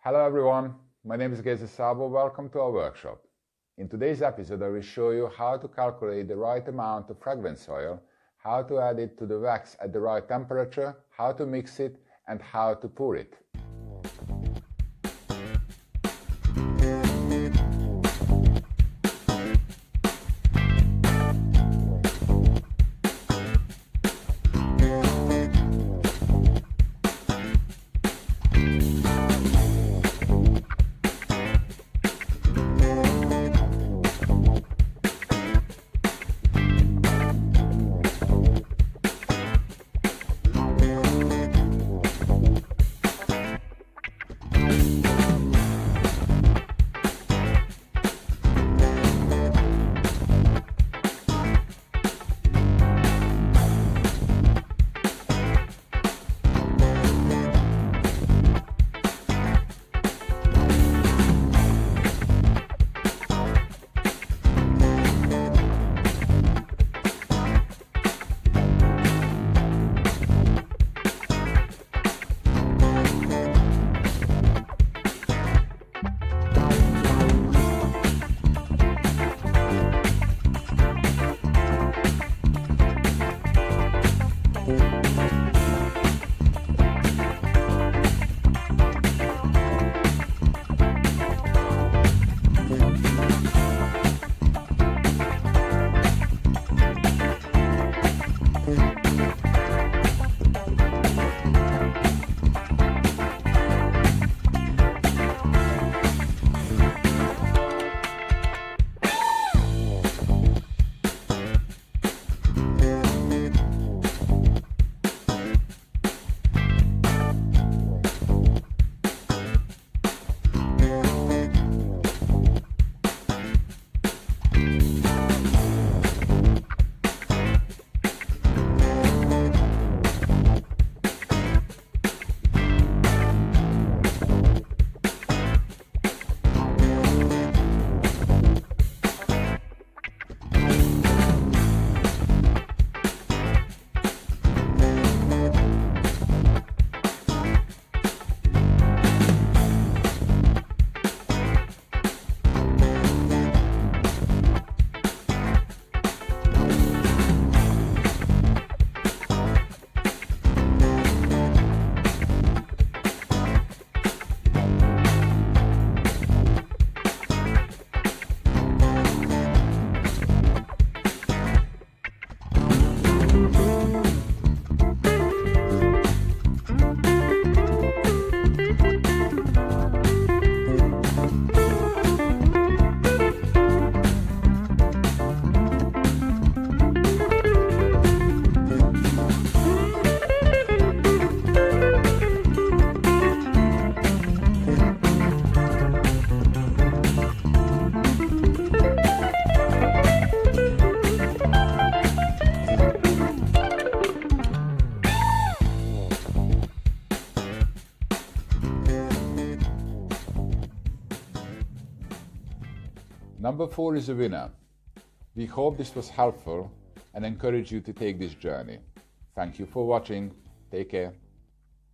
Hello everyone, my name is Sabo. Welcome to our workshop. In today's episode I will show you how to calculate the right amount of fragrance oil, how to add it to the wax at the right temperature, how to mix it, and how to pour it. Number 4 is a winner. We hope this was helpful and encourage you to take this journey. Thank you for watching. Take care.